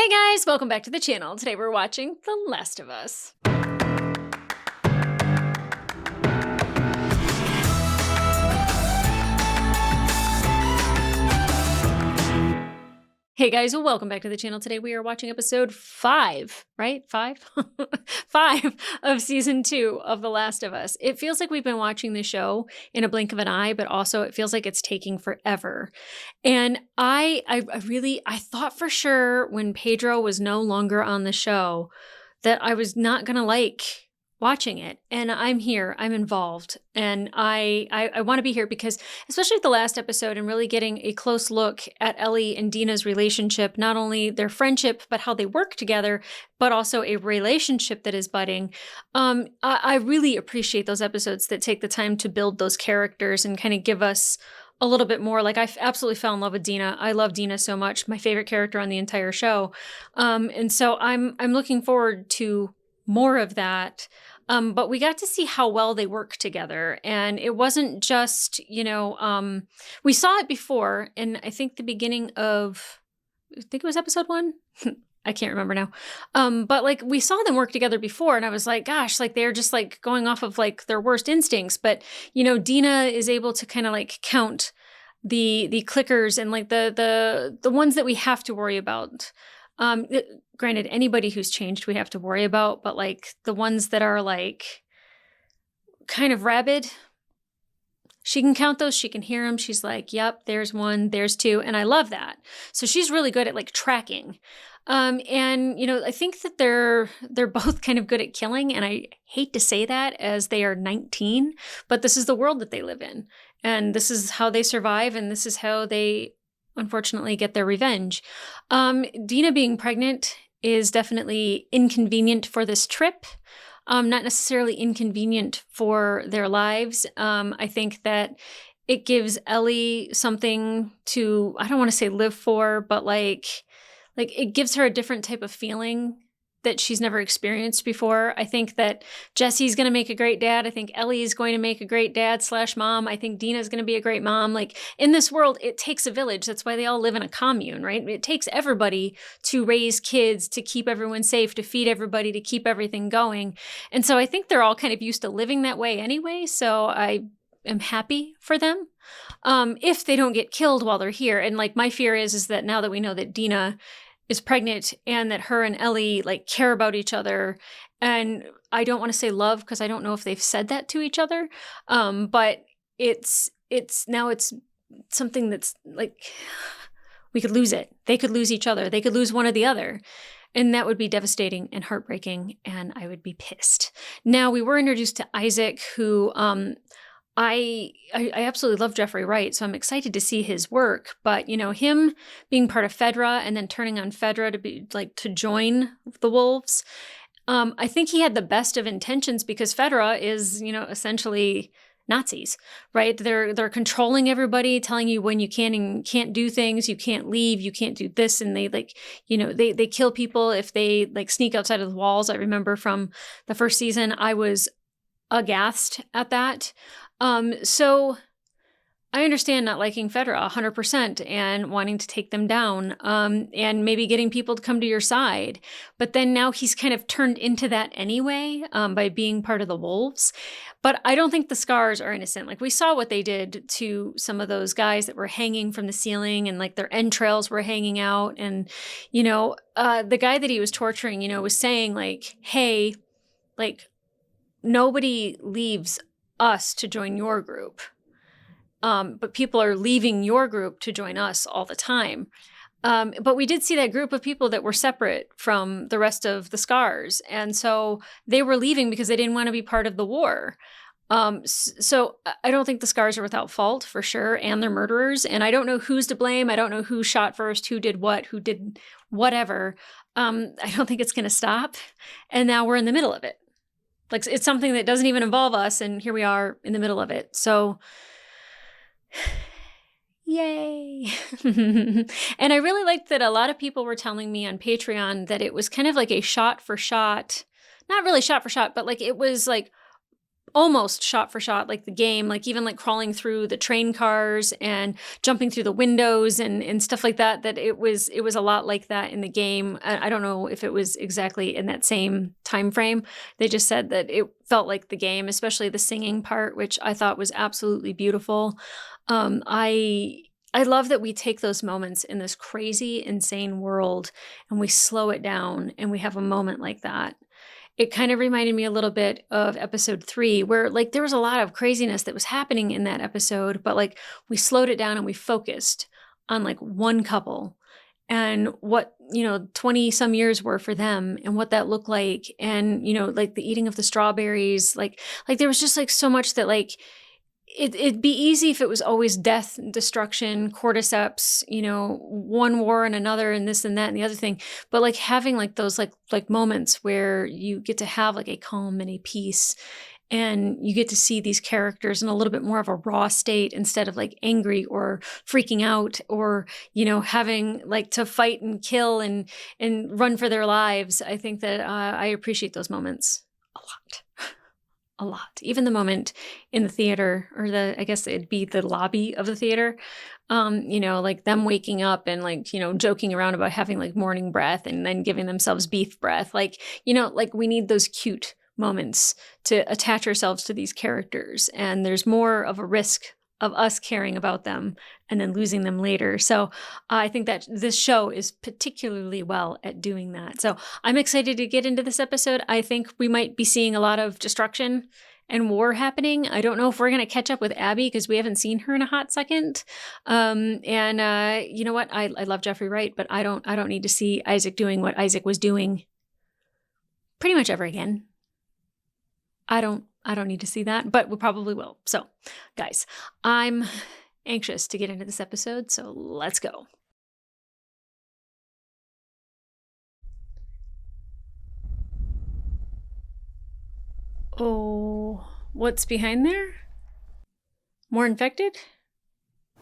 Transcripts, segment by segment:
Hey guys, welcome back to the channel. Today we're watching The Last of Us. Hey guys, welcome back to the channel. Today we are watching episode 5, right? 5? 5 of season 2 of The Last of Us. It feels like we've been watching the show in a blink of an eye, but also it feels like it's taking forever. And I thought for sure when Pedro was no longer on the show that I was not going to like watching it. And I'm here, I'm involved, and I want to be here because especially the last episode and really getting a close look at Ellie and Dina's relationship, not only their friendship, but how they work together, but also a relationship that is budding. I really appreciate those episodes that take the time to build those characters and kind of give us a little bit more. Like, I absolutely fell in love with Dina. I love Dina so much, my favorite character on the entire show. And so I'm looking forward to more of that. But we got to see how well they work together. And it wasn't just, we saw it before in, I think, the beginning of, I think it was episode 1. I can't remember now. But like we saw them work together before and I was like, gosh, like they're just like going off of like their worst instincts. But, Dina is able to kind of like count the clickers and like the ones that we have to worry about. Granted, anybody who's changed we have to worry about, but like the ones that are like kind of rabid, she can count those, she can hear them. She's like, yep, there's 1, there's 2. And I love that. So she's really good at like tracking. I think that they're both kind of good at killing. And I hate to say that as they are 19, but this is the world that they live in. And this is how they survive. And this is how they unfortunately get their revenge. Dina being pregnant is definitely inconvenient for this trip. Not necessarily inconvenient for their lives. I think that it gives Ellie something to, I don't want to say live for, but like it gives her a different type of feeling that she's never experienced before. I think that Jesse's going to make a great dad. I think Ellie is going to make a great dad / mom. I think Dina's going to be a great mom. Like in this world, it takes a village. That's why they all live in a commune, right? It takes everybody to raise kids, to keep everyone safe, to feed everybody, to keep everything going. And so I think they're all kind of used to living that way anyway. So I am happy for them. If they don't get killed while they're here. And like my fear is that now that we know that Dina is pregnant and that her and Ellie like care about each other. And I don't want to say love because I don't know if they've said that to each other. But it's something that's like, we could lose it. They could lose each other. They could lose one or the other. And that would be devastating and heartbreaking. And I would be pissed. Now we were introduced to Isaac, who, I absolutely love Jeffrey Wright, so I'm excited to see his work. But, him being part of Fedra and then turning on Fedra to be like to join the Wolves, I think he had the best of intentions because Fedra is, essentially Nazis, right? They're controlling everybody, telling you when you can and can't do things, you can't leave, you can't do this, and they like, they kill people if they like sneak outside of the walls. I remember from the first season, I was aghast at that. So I understand not liking Fedra 100% and wanting to take them down, and maybe getting people to come to your side. But then now he's kind of turned into that anyway, by being part of the Wolves. But I don't think the Scars are innocent. Like we saw what they did to some of those guys that were hanging from the ceiling and like their entrails were hanging out. And, the guy that he was torturing, was saying like, hey, like nobody leaves us to join your group. But people are leaving your group to join us all the time. But we did see that group of people that were separate from the rest of the Scars. And so they were leaving because they didn't want to be part of the war. So I don't think the Scars are without fault for sure. And they're murderers. And I don't know who's to blame. I don't know who shot first, who did what, who did whatever. I don't think it's going to stop. And now we're in the middle of it. Like it's something that doesn't even involve us, and here we are in the middle of it. So, yay. And I really liked that a lot of people were telling me on Patreon that it was kind of like a shot for shot, not really shot for shot, but like it was like almost shot for shot like the game, like even like crawling through the train cars and jumping through the windows and stuff like that, that it was a lot like that in the game. I don't know if it was exactly in that same time frame. They just said that it felt like the game, especially the singing part, which I thought was absolutely beautiful. I love that we take those moments in this crazy, insane world and we slow it down and we have a moment like that. It kind of reminded me a little bit of episode 3, where like there was a lot of craziness that was happening in that episode, but like we slowed it down and we focused on like one couple and what, 20 some years were for them and what that looked like. And, like the eating of the strawberries, like there was just like so much that like, it'd be easy if it was always death, destruction, cordyceps, one war and another and this and that and the other thing. But like having like those like moments where you get to have like a calm and a peace and you get to see these characters in a little bit more of a raw state instead of like angry or freaking out or, having like to fight and kill and run for their lives. I think that I appreciate those moments a lot. A lot. Even the moment in the theater or I guess it'd be the lobby of the theater, like them waking up and like, joking around about having like morning breath and then giving themselves beef breath. Like, like we need those cute moments to attach ourselves to these characters. And there's more of a risk of us caring about them and then losing them later. So I think that this show is particularly well at doing that. So I'm excited to get into this episode. I think we might be seeing a lot of destruction and war happening. I don't know if we're going to catch up with Abby because we haven't seen her in a hot second. You know what? I love Jeffrey Wright, but I don't need to see Isaac doing what Isaac was doing pretty much ever again. I don't need to see that, but we probably will. So, guys, I'm anxious to get into this episode, so let's go. Oh, what's behind there? More infected?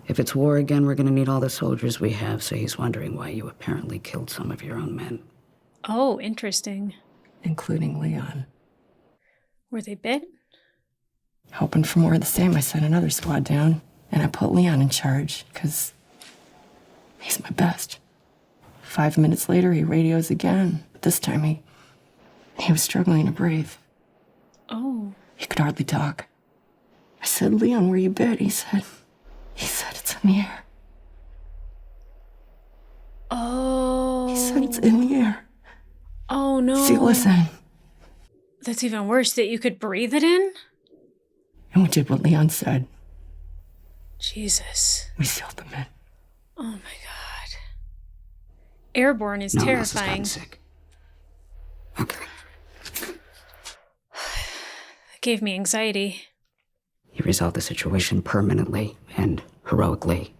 If it's war again, we're gonna need all the soldiers we have, so he's wondering why you apparently killed some of your own men. Oh, interesting. Including Leon. Were they bit? Hoping for more of the same, I sent another squad down, and I put Leon in charge, because he's my best. 5 minutes later, he radios again, but this time he was struggling to breathe. Oh. He could hardly talk. I said, Leon, were you bit? He said it's in the air. Oh. He said it's in the air. Oh, no. Seal us in. That's even worse, that you could breathe it in? And we did what Leon said. Jesus. We sealed them in. Oh, my God. Airborne is terrifying. Sick. Okay. It gave me anxiety. You resolved the situation permanently and heroically.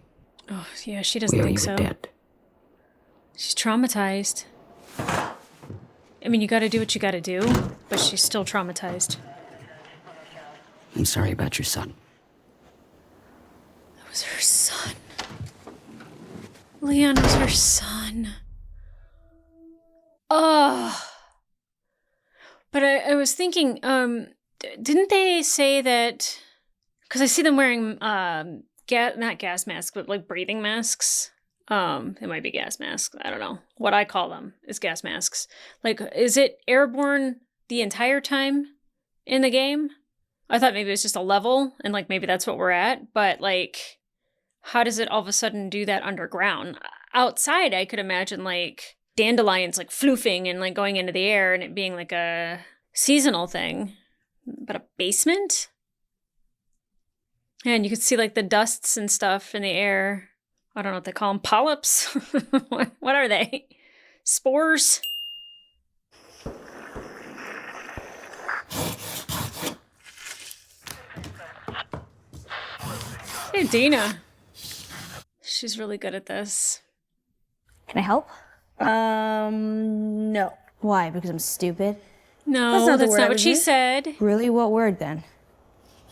Oh, yeah, she doesn't We owe think you so. a debt. She's traumatized. I mean, you gotta do what you gotta do, but she's still traumatized. I'm sorry about your son. That was her son. Leon was her son. Oh. But I was thinking, didn't they say that... Because I see them wearing, not gas masks, but like breathing masks. It might be gas masks. I don't know. What I call them is gas masks. Like, is it airborne the entire time in the game? I thought maybe it was just a level and like maybe that's what we're at. But like, how does it all of a sudden do that underground? Outside, I could imagine like dandelions like floofing and like going into the air and it being like a seasonal thing. But a basement? And you could see like the dusts and stuff in the air. I don't know what they call them. Polyps? What are they? Spores? Hey, Dina. She's really good at this. Can I help? No. Why? Because I'm stupid? No, that's not what she said. Really? What word then?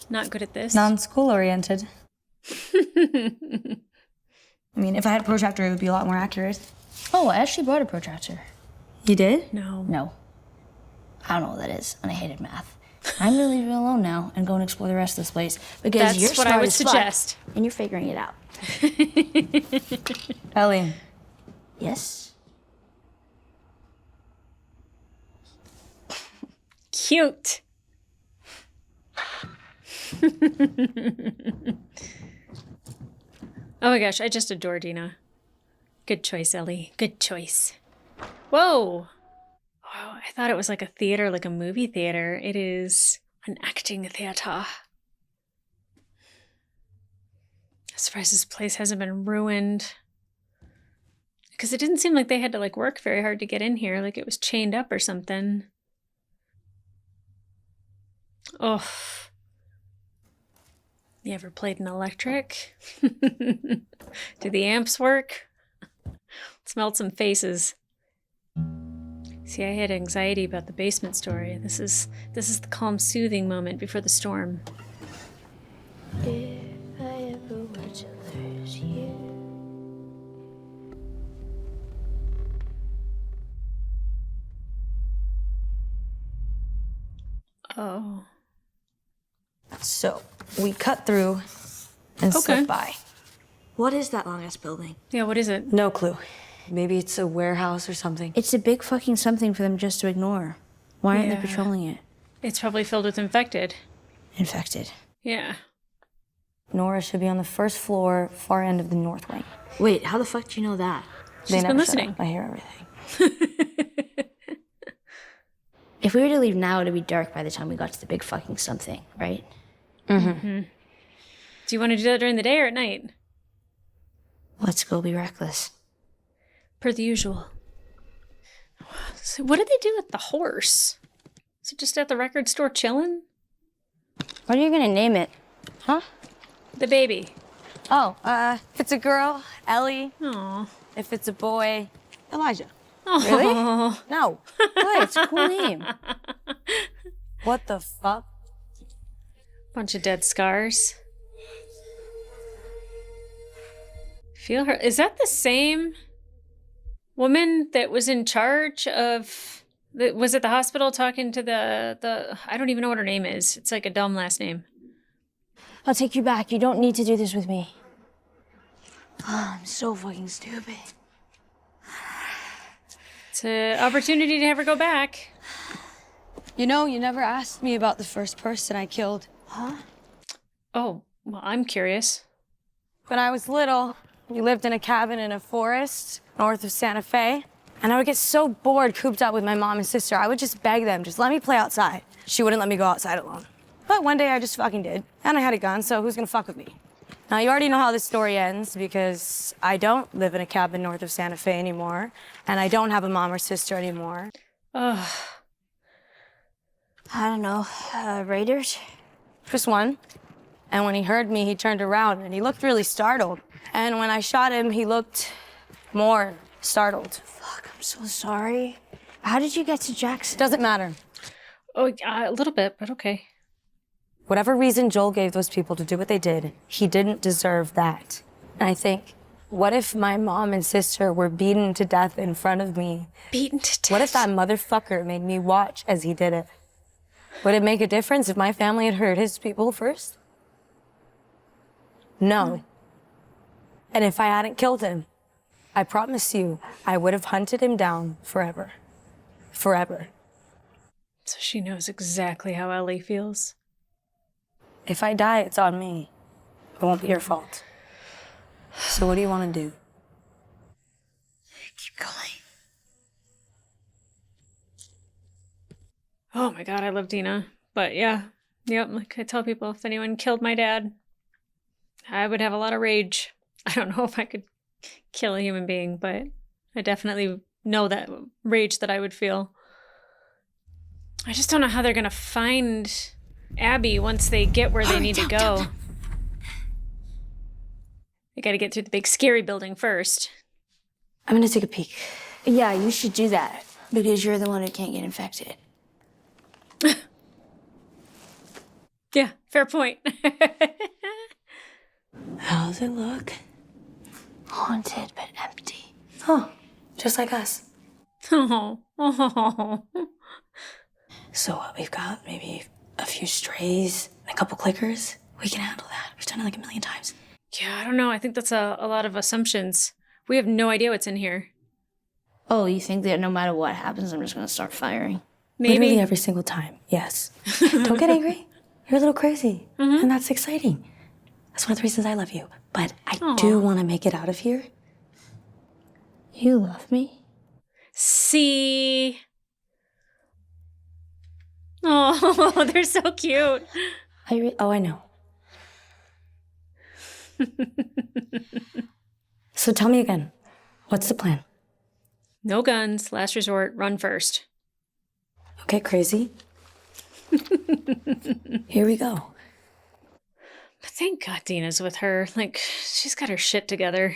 Not good at this. Non-school oriented. I mean, if I had a protractor, it would be a lot more accurate. Oh, I actually brought a protractor. You did? No. No. I don't know what that is, and I hated math. I'm gonna leave you alone now and go and explore the rest of this place because That's you're what smart I would as fuck, suggest. and you're figuring it out. Ellie, Yes. Cute. Oh my gosh, I just adore Dina. Good choice, Ellie. Good choice. Whoa. Oh, I thought it was like a theater, like a movie theater. It is an acting theater. I'm surprised this place hasn't been ruined. Because it didn't seem like they had to like work very hard to get in here. Like it was chained up or something. Oh. You ever played an electric? Do the amps work? Smelled some faces. See, I had anxiety about the basement story. This is the calm, soothing moment before the storm. If I ever were to lose you. Oh. so we cut through and Okay. slipped by. What is that long-ass building? Yeah, what is it? No clue. Maybe it's a warehouse or something. It's a big fucking something for them just to ignore. Why aren't Yeah. they patrolling it? It's probably filled with infected. Infected. Yeah. Nora should be on the first floor, far end of the north wing. Wait, how the fuck do you know that? She's never been shut listening. up. I hear everything. If we were to leave now, it'd be dark by the time we got to the big fucking something, right? Do you want to do that during the day or at night? Let's go be reckless. Per the usual. So what did they do with the horse? Is it just at the record store chilling? What are you gonna name it? Huh? The baby. Oh, if it's a girl, Ellie. Aw. If it's a boy, Elijah. Really? No. Why? It's a cool name. What the fuck? Bunch of dead scars. Feel her. Is that the same woman that was in charge of? Was at the hospital talking to the? I don't even know what her name is. It's like a dumb last name. I'll take you back. You don't need to do this with me. Oh, I'm so fucking stupid. It's an opportunity to have her go back. You know, you never asked me about the first person I killed. Oh, well, I'm curious. When I was little, we lived in a cabin in a forest north of Santa Fe. And I would get so bored cooped up with my mom and sister, I would just beg them, just let me play outside. She wouldn't let me go outside alone. But one day I just fucking did. And I had a gun, so who's gonna fuck with me? Now, you already know how this story ends because I don't live in a cabin north of Santa Fe anymore. And I don't have a mom or sister anymore. Ugh. I don't know. Raiders? Just one. And when he heard me, he turned around and he looked really startled. And when I shot him, he looked more startled. Fuck, I'm so sorry. How did you get to Jackson? Doesn't matter. Oh, a little bit, but okay. Whatever reason Joel gave those people to do what they did, he didn't deserve that. And I think, what if my mom and sister were beaten to death in front of me? Beaten to death. What if that motherfucker made me watch as he did it? Would it make a difference if my family had hurt his people first? No. And if I hadn't killed him, I promise you, I would have hunted him down forever. Forever. So she knows exactly how Ellie feels. If I die, it's on me. It won't be your fault. So what do you want to do? Keep going. Oh my god, I love Dina. But yeah, yep, like I tell people, if anyone killed my dad, I would have a lot of rage. I don't know if I could kill a human being, but I definitely know that rage that I would feel. I just don't know how they're gonna find Abby once they get where they need to go. They gotta get through the big scary building first. I'm gonna take a peek. Yeah, you should do that because you're the one who can't get infected. Yeah, fair point. How's it look? Haunted but empty. Oh, just like us. Oh. So what, we've got maybe a few strays, and a couple clickers, we can handle that. We've done it like a million times. Yeah, I don't know. I think that's a lot of assumptions. We have no idea what's in here. Oh, you think that no matter what happens, I'm just gonna start firing? Maybe. Literally every single time, yes. Don't get angry. You're a little crazy, and that's exciting. That's one of the reasons I love you. But I do want to make it out of here. You love me? See? Oh, they're so cute. I know. So tell me again, what's the plan? No guns, last resort, run first. Okay, crazy. Here we go. But thank God Dina's with her. Like, she's got her shit together.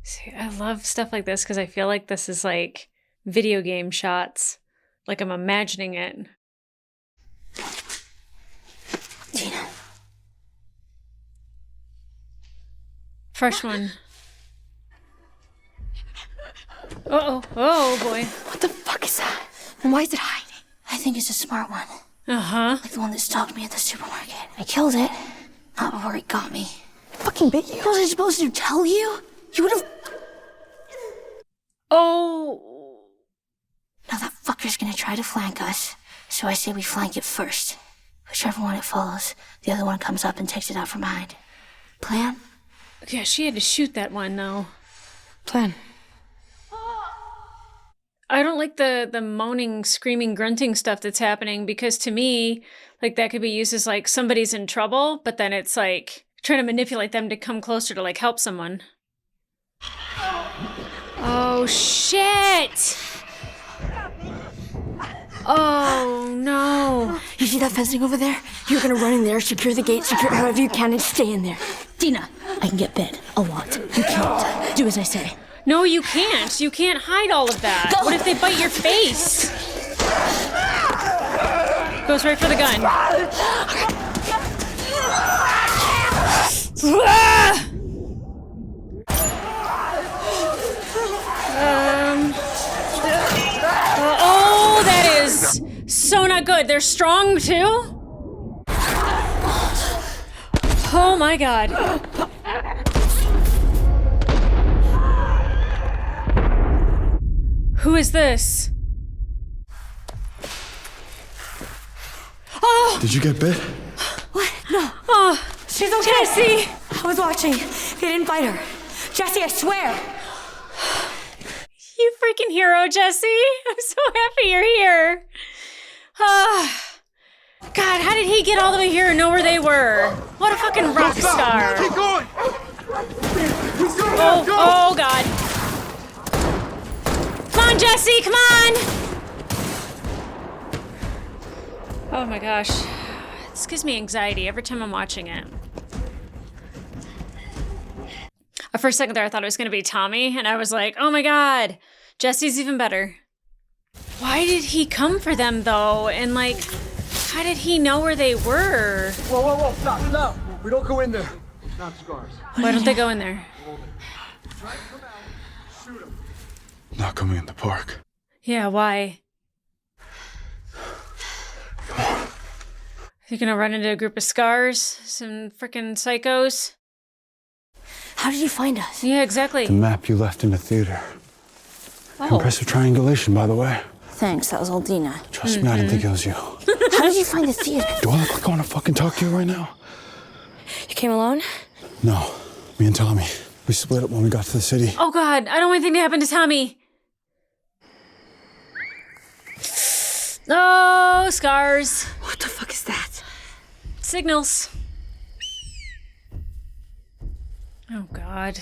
See, I love stuff like this because I feel like this is like video game shots. Like I'm imagining it. Dina. Fresh one. Uh-oh. Oh, boy. What the fuck is that? And why is it hiding? I think it's a smart one. Uh-huh. Like the one that stalked me at the supermarket. I killed it. Not before it got me. Fucking bit you. What was I supposed to tell you? You would have... Oh. Now that fucker's gonna try to flank us. So I say we flank it first. Whichever one it follows, the other one comes up and takes it out from behind. Plan? Yeah, she had to shoot that one, though. Plan. I don't like the moaning, screaming, grunting stuff that's happening because to me, like that could be used as like somebody's in trouble, but then it's like trying to manipulate them to come closer to like help someone. Oh, shit! Oh, no. You see that fencing over there? You're gonna run in there, secure the gate, secure however you can, and stay in there. Dina, I can get bit a lot. You can't. Do as I say. No, you can't. You can't hide all of that. Go. What if they bite your face? Goes right for the gun. Oh, that is so not good. They're strong too? Oh my God. Who is this? Oh! Did you get bit? What? No. Oh! She's okay. Jesse! I was watching. They didn't bite her. Jesse, I swear. You freaking hero, Jesse! I'm so happy you're here. God, how did he get all the way here and know where they were? What a fucking rock star! Keep going! Oh God! Come on, Jesse! Come on! Oh my gosh, this gives me anxiety every time I'm watching it. For a second there, I thought it was going to be Tommy, and I was like, oh my God, Jesse's even better. Why did he come for them, though? And, like, how did he know where they were? Whoa, stop. We don't go in there. Not scars. Why don't they go in there? Not coming in the park. Yeah, why? You're gonna run into a group of scars? Some frickin' psychos? How did you find us? Yeah, exactly. The map you left in the theater. Oh. Impressive triangulation, by the way. Thanks, that was old Dina. Trust me, I didn't think it was you. How did you find the theater? Do I look like I want to fucking talk to you right now? You came alone? No, me and Tommy. We split up when we got to the city. Oh God, I don't want anything to happen to Tommy. Oh, scars. What the fuck is that? Signals. Oh God.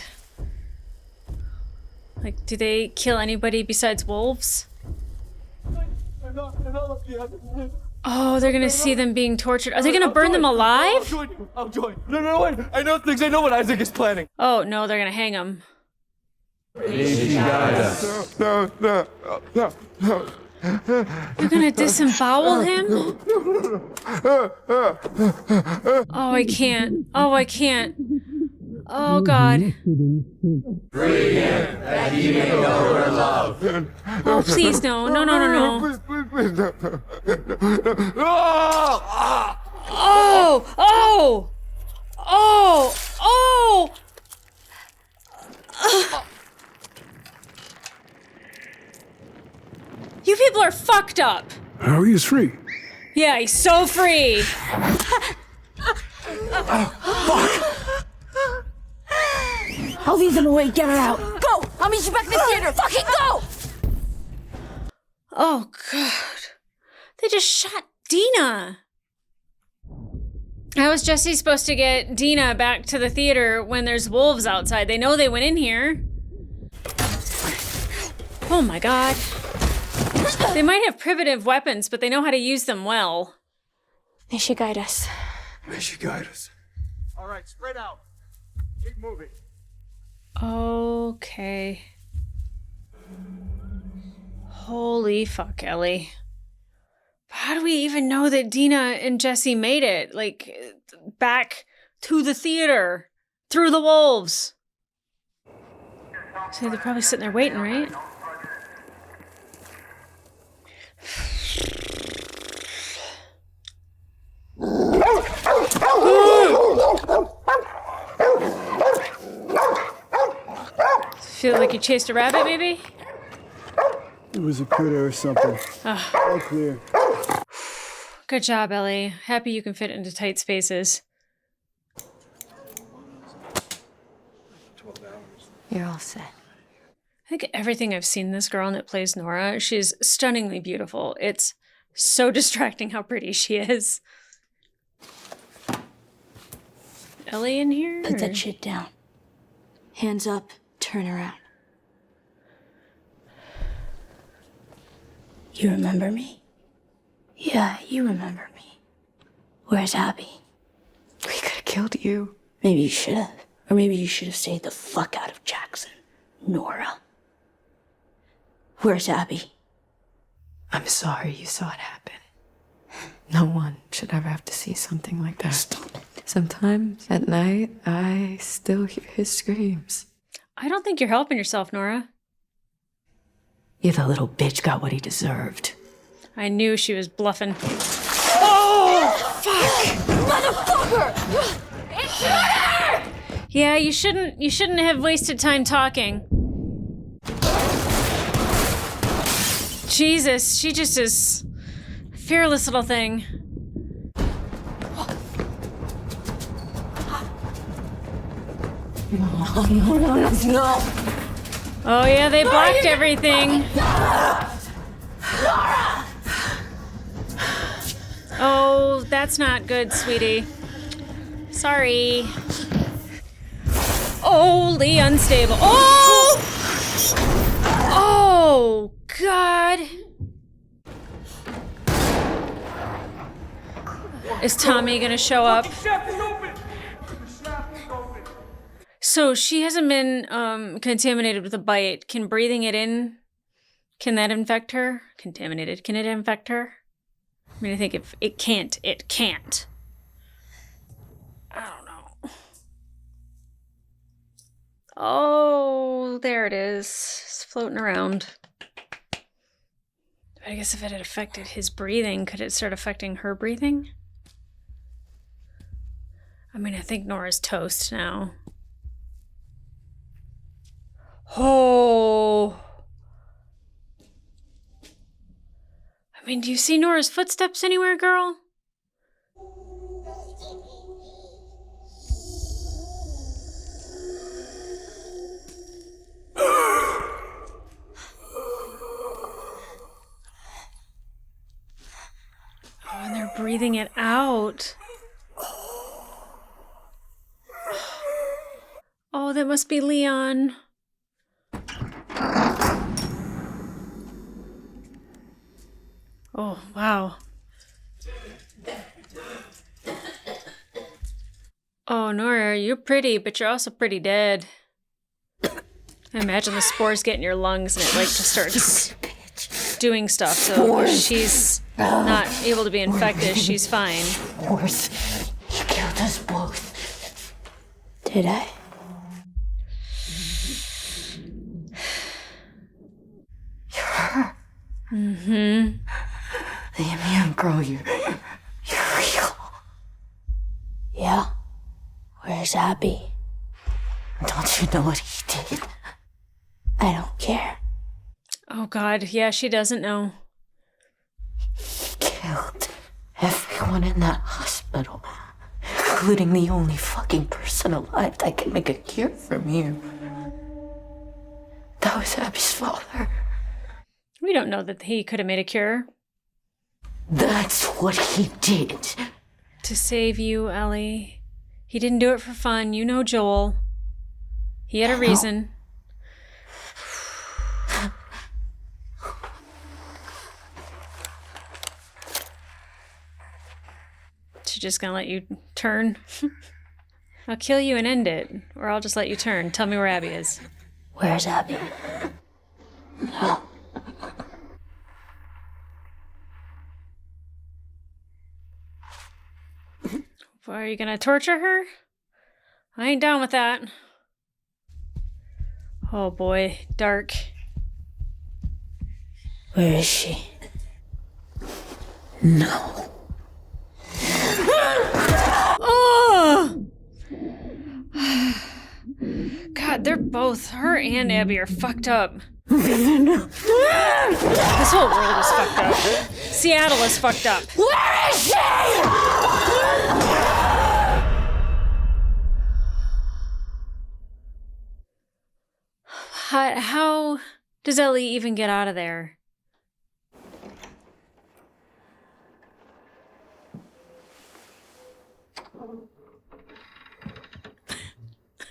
Like, do they kill anybody besides wolves? Oh, they're gonna see them being tortured. Are they gonna burn them alive? I'll join. No, wait. I know things. I know what Isaac is planning. Oh no, they're gonna hang him. No. You're gonna disembowel him? Oh, I can't. Oh, God. Oh, please, no. No. Oh! Oh! Oh! Oh! You people are fucked up. How he is free. Yeah, he's so free. I'll leave them away. Get her out. Go! I'll meet you back in the theater. Fucking go! Oh, God. They just shot Dina. How is Jesse supposed to get Dina back to the theater when there's wolves outside? They know they went in here. Oh, my God. They might have primitive weapons, but they know how to use them well. They should guide us. They should guide us. All right, spread out. Keep moving. Okay. Holy fuck, Ellie. How do we even know that Dina and Jesse made it? Like, back to the theater, through the wolves. So they're probably sitting there waiting, right? Feel like you chased a rabbit, maybe? It was a critter or something. All clear. Good job, Ellie. Happy you can fit into tight spaces. You're all set. I think everything I've seen this girl that plays Nora, she's stunningly beautiful. It's so distracting how pretty she is. Ellie in here? Put that shit down. Hands up, turn around. You remember me? Yeah, you remember me. Where's Abby? We could have killed you. Maybe you should have. Or maybe you should have stayed the fuck out of Jackson. Nora. Where's Abby? I'm sorry you saw it happen. No one should ever have to see something like that. Stop. Sometimes at night, I still hear his screams. I don't think you're helping yourself, Nora. Yeah, the little bitch got what he deserved. I knew she was bluffing. Oh, fuck! Motherfucker! Yeah, you shouldn't have wasted time talking. Jesus, she just is a fearless little thing. No. Oh yeah, they blocked everything. Oh, that's not good, sweetie. Sorry. Holy unstable. Oh! Oh, God. Is Tommy gonna show up? So she hasn't been contaminated with a bite. Can breathing it in, can that infect her? Contaminated, can it infect her? I mean, I think if it can't, it can't. I don't know. Oh, there it is. It's floating around. I guess if it had affected his breathing, could it start affecting her breathing? I mean, I think Nora's toast now. Oh. I mean, do you see Nora's footsteps anywhere, girl? Oh, and they're breathing it out. Oh, that must be Leon. Oh, wow. Oh, Nora, you're pretty, but you're also pretty dead. I imagine the spores get in your lungs and it like just starts doing stuff. So she's not able to be infected. She's fine. Worse. You killed us both. Did I? Mm-hmm. The immune girl, you're real. Yeah? Where's Abby? Don't you know what he did? I don't care. Oh, God. Yeah, she doesn't know. He killed everyone in that hospital, including the only fucking person alive that can make a cure from you. That was Abby's father. We don't know that he could have made a cure. That's what he did. To save you, Ellie. He didn't do it for fun. You know Joel. He had a reason. She's just gonna let you turn? I'll kill you and end it. Or I'll just let you turn. Tell me where Abby is. Where's Abby? No. Are you gonna torture her? I ain't down with that. Oh boy, dark. Where is she? No. Oh! God, they're both, her and Abby are fucked up. This whole world is fucked up. Seattle is fucked up. Where is she? How does Ellie even get out of there?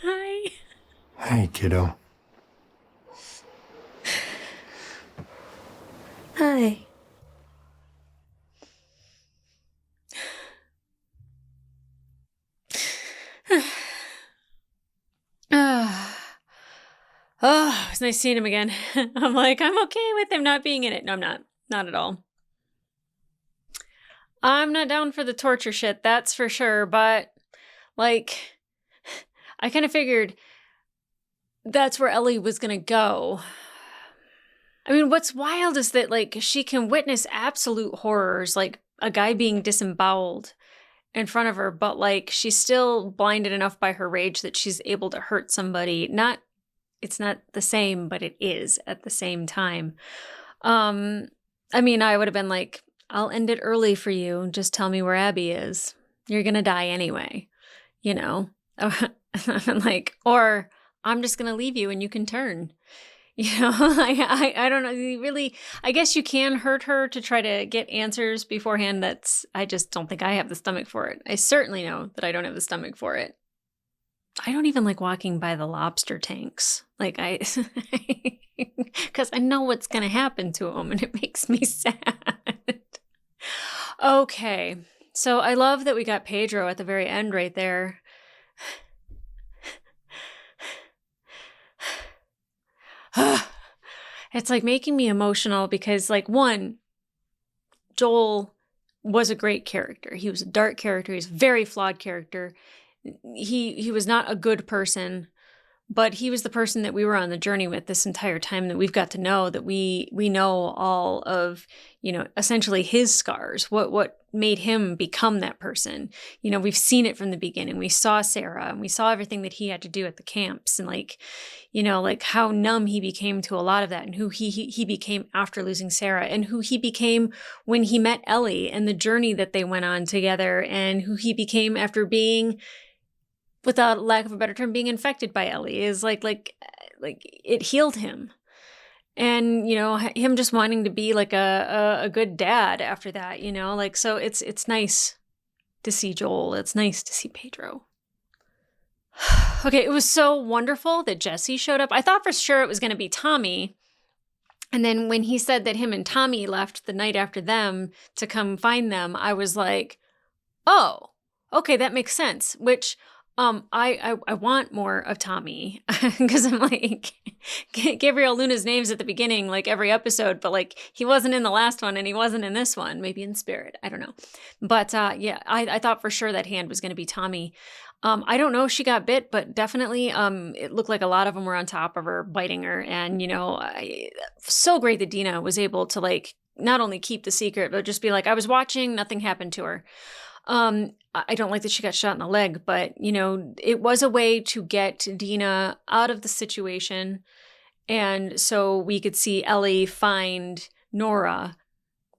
Hi. Hey, kiddo. Hi. Oh, it's nice seeing him again. I'm like, I'm okay with him not being in it. No, I'm not. Not at all. I'm not down for the torture shit, that's for sure. But, like, I kind of figured that's where Ellie was going to go. I mean, what's wild is that, like, she can witness absolute horrors, like a guy being disemboweled in front of her, but, like, she's still blinded enough by her rage that she's able to hurt somebody. It's not the same, but it is at the same time. I mean, I would have been like, I'll end it early for you. Just tell me where Abby is. You're going to die anyway, you know? Like, or I'm just going to leave you and you can turn. You know, I don't know. Really, I guess you can hurt her to try to get answers beforehand. I just don't think I have the stomach for it. I certainly know that I don't have the stomach for it. I don't even like walking by the lobster tanks. Like because I know what's going to happen to them and it makes me sad. Okay. So I love that we got Pedro at the very end right there. It's like making me emotional because, like, one, Joel was a great character. He was a dark character. He's a very flawed character. He was not a good person, but he was the person that we were on the journey with this entire time, that we've got to know, that we know all of, you know, essentially his scars, what made him become that person. You know, we've seen it from the beginning. We saw Sarah and we saw everything that he had to do at the camps, and, like, you know, like how numb he became to a lot of that, and who he became after losing Sarah, and who he became when he met Ellie, and the journey that they went on together, and who he became after being, without lack of a better term, being infected by Ellie, is like it healed him. And, you know, him just wanting to be like a good dad after that, you know, like, so it's nice to see Joel. It's nice to see Pedro. Okay, it was so wonderful that Jesse showed up. I thought for sure it was going to be Tommy. And then when he said that him and Tommy left the night after them to come find them, I was like, oh, okay, that makes sense. Which I want more of Tommy, because I'm like, Gabriel Luna's name's at the beginning, like every episode, but like he wasn't in the last one and he wasn't in this one, maybe in spirit, I don't know. But yeah, I thought for sure that hand was going to be Tommy. I don't know if she got bit, but definitely it looked like a lot of them were on top of her, biting her. And, you know, so great that Dina was able to, like, not only keep the secret, but just be like, I was watching, nothing happened to her. I don't like that she got shot in the leg, but, you know, it was a way to get Dina out of the situation. And so we could see Ellie find Nora.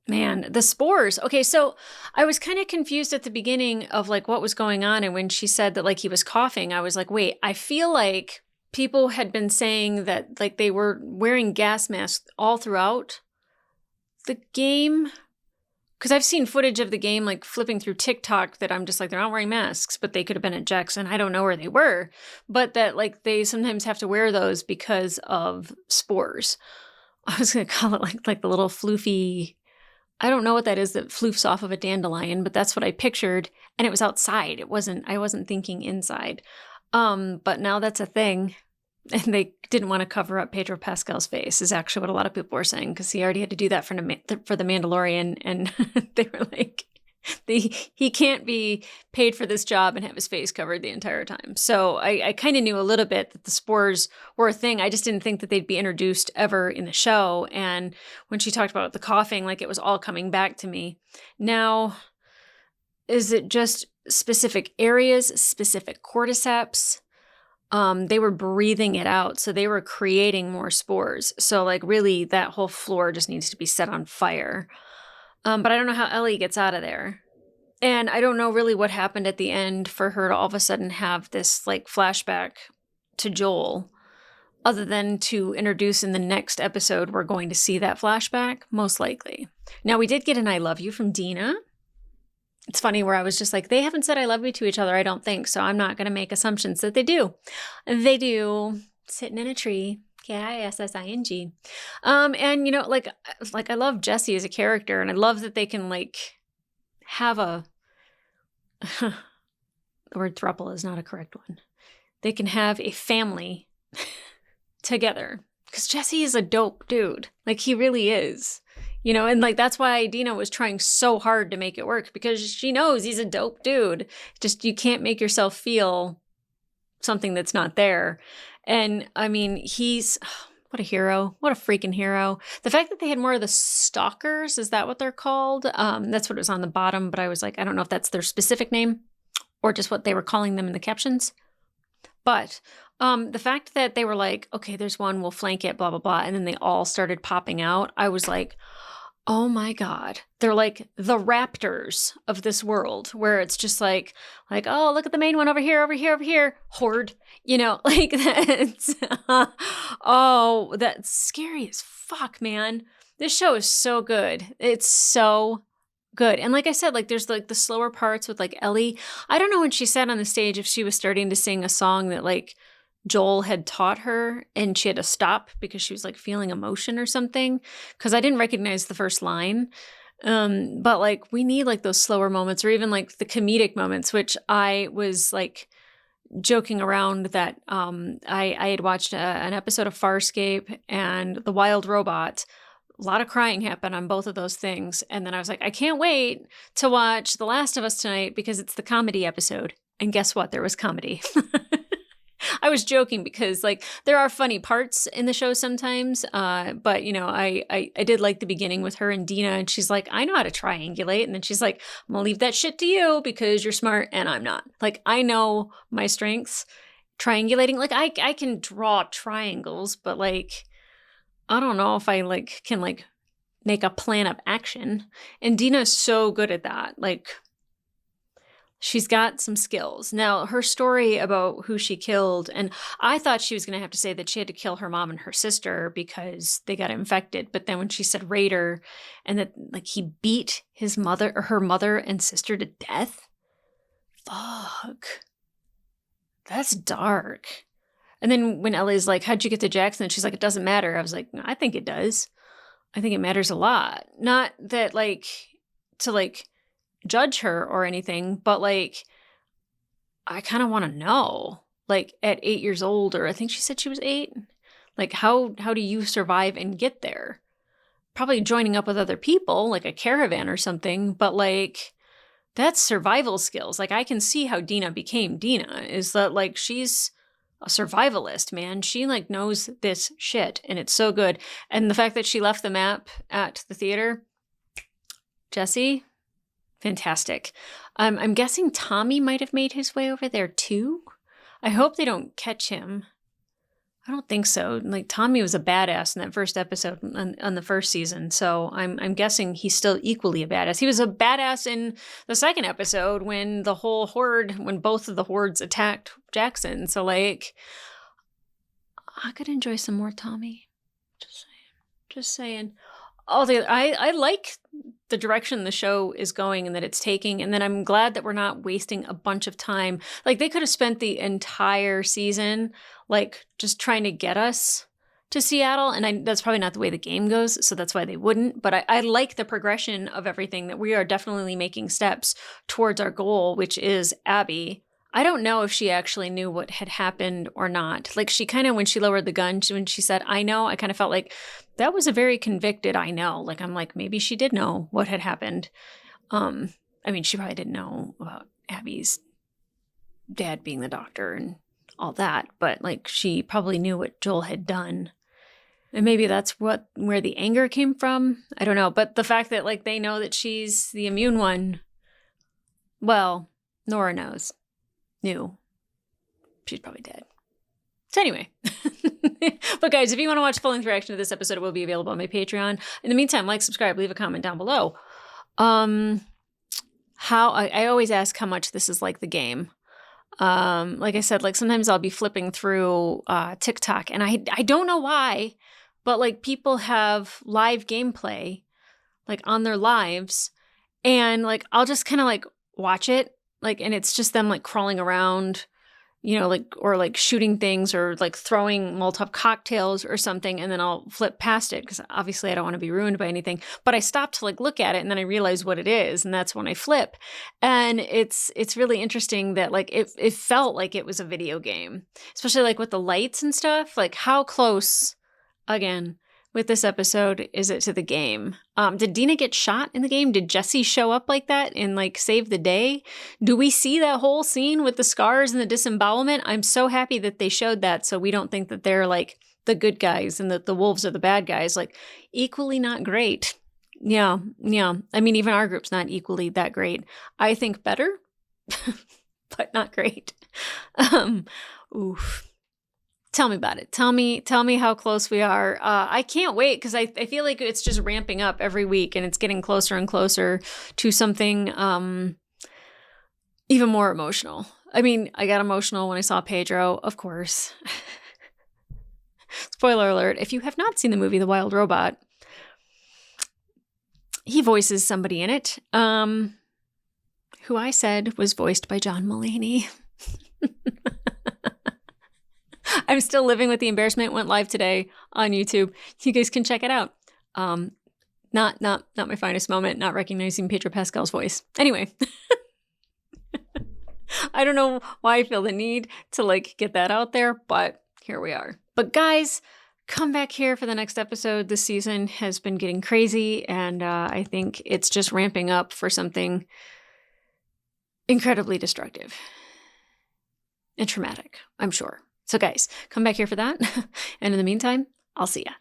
Man, the spores. Okay, so I was kind of confused at the beginning of like what was going on. And when she said that like he was coughing, I was like, wait, I feel like people had been saying that like they were wearing gas masks all throughout the game. Because I've seen footage of the game like flipping through TikTok that I'm just like, they're not wearing masks, but they could have been at Jackson. I don't know where they were. But that like they sometimes have to wear those because of spores. I was going to call it like the little floofy, I don't know what that is that floofs off of a dandelion, but that's what I pictured. And it was outside. I wasn't thinking inside. But now that's a thing. And they didn't want to cover up Pedro Pascal's face is actually what a lot of people were saying, because he already had to do that for the Mandalorian. And they were like, he can't be paid for this job and have his face covered the entire time. So I kind of knew a little bit that the spores were a thing. I just didn't think that they'd be introduced ever in the show. And when she talked about the coughing, like it was all coming back to me. Now, is it just specific areas, specific cordyceps? They were breathing it out. So they were creating more spores. So like really that whole floor just needs to be set on fire. But I don't know how Ellie gets out of there. And I don't know really what happened at the end for her to all of a sudden have this like flashback to Joel, other than to introduce in the next episode, we're going to see that flashback, most likely. Now, we did get an I love you from Dina. It's funny where I was just like, they haven't said I love you to each other, I don't think, so I'm not going to make assumptions that they do. They do. Sitting in a tree. Kissing. And you know, like I love Jesse as a character, and I love that they can like have a the word throuple is not a correct one. They can have a family together, because Jesse is a dope dude. Like he really is. You know, and like that's why Dina was trying so hard to make it work, because she knows he's a dope dude. Just you can't make yourself feel something that's not there. And I mean, he's what a hero. What a freaking hero. The fact that they had more of the stalkers, is that what they're called? That's what it was on the bottom, but I was like, I don't know if that's their specific name or just what they were calling them in the captions. But the fact that they were like, okay, there's one, we'll flank it, blah, blah, blah. And then they all started popping out. I was like, oh my God. They're like the raptors of this world, where it's just like, oh, look at the main one over here, horde, you know, like that's, oh, that's scary as fuck, man. This show is so good. It's so good. And like I said, like there's like the slower parts with like Ellie. I don't know when she sat on the stage if she was starting to sing a song that like Joel had taught her and she had to stop because she was like feeling emotion or something, because I didn't recognize the first line. But like we need like those slower moments, or even like the comedic moments, which I was like joking around that I had watched an episode of Farscape and The Wild Robot. A lot of crying happened on both of those things. And then I was like, I can't wait to watch The Last of Us tonight because it's the comedy episode. And guess what? There was comedy. I was joking because like there are funny parts in the show sometimes. But you know, I did like the beginning with her and Dina, and she's like, I know how to triangulate. And then she's like, I'm gonna leave that shit to you because you're smart and I'm not. Like, I know my strengths. Triangulating, like I can draw triangles, but like I don't know if I like can like make a plan of action. And Dina's so good at that. Like she's got some skills. Now, her story about who she killed, and I thought she was going to have to say that she had to kill her mom and her sister because they got infected. But then when she said Raider and that like he beat his mother or her mother and sister to death, fuck. That's dark. And then when Ellie's like, how'd you get to Jackson? And she's like, it doesn't matter. I was like, I think it does. I think it matters a lot. Not that like to like judge her or anything, but like I kind of want to know, like at 8 years old, or I think she said she was 8, like how do you survive and get there? Probably joining up with other people, like a caravan or something, but like that's survival skills. Like I can see how Dina became Dina, is that like she's a survivalist, man. She like knows this shit and it's so good. And the fact that she left the map at the theater, Jesse, fantastic. I'm guessing Tommy might have made his way over there too. I hope they don't catch him. I don't think so. Like, Tommy was a badass in that first episode on the first season, so I'm guessing he's still equally a badass. He was a badass in the second episode when when both of the hordes attacked Jackson. So, like, I could enjoy some more Tommy. Just saying. I like the direction the show is going and that it's taking, and then I'm glad that we're not wasting a bunch of time. Like, they could have spent the entire season like just trying to get us to Seattle, and that's probably not the way the game goes, so that's why they wouldn't. But I like the progression of everything, that we are definitely making steps towards our goal, which is Abby. I don't know if she actually knew what had happened or not. Like, she kind of, when she lowered the gun, when she said, I know, I kind of felt like that was a very convicted I know. Like, I'm like, maybe she did know what had happened. I mean, she probably didn't know about Abby's dad being the doctor and all that, but like, she probably knew what Joel had done. And maybe that's where the anger came from. I don't know. But the fact that like they know that she's the immune one, well, Nora knew. She's probably dead. So anyway, but guys, if you want to watch full-length reaction to this episode, it will be available on my Patreon. In the meantime, like, subscribe, leave a comment down below. I always ask how much this is like the game. Like I said, like sometimes I'll be flipping through TikTok, and I don't know why, but like people have live gameplay like on their lives, and like I'll just kind of like watch it, like, and it's just them like crawling around, you know, like, or like shooting things or like throwing Molotov cocktails or something, and then I'll flip past it because obviously I don't want to be ruined by anything. But I stop to like look at it, and then I realize what it is, and that's when I flip. And it's really interesting that like it felt like it was a video game, especially like with the lights and stuff. Like, how close, again, with this episode is it to the game? Did Dina get shot in the game? Did Jesse show up like that and like save the day? Do we see that whole scene with the scars and the disembowelment? I'm so happy that they showed that, so we don't think that they're like the good guys and that the wolves are the bad guys. Like, equally not great. Yeah. I mean, even our group's not equally that great. I think better, but not great. Oof. Tell me about it. Tell me how close we are. I can't wait because I feel like it's just ramping up every week, and it's getting closer and closer to something even more emotional. I mean, I got emotional when I saw Pedro, of course. Spoiler alert, if you have not seen the movie The Wild Robot, he voices somebody in it, who I said was voiced by John Mulaney. I'm still living with the embarrassment. It went live today on YouTube. You guys can check it out. Not my finest moment, not recognizing Pedro Pascal's voice. Anyway, I don't know why I feel the need to like get that out there, but here we are. But guys, come back here for the next episode. This season has been getting crazy, and I think it's just ramping up for something incredibly destructive and traumatic, I'm sure. So guys, come back here for that. And in the meantime, I'll see ya.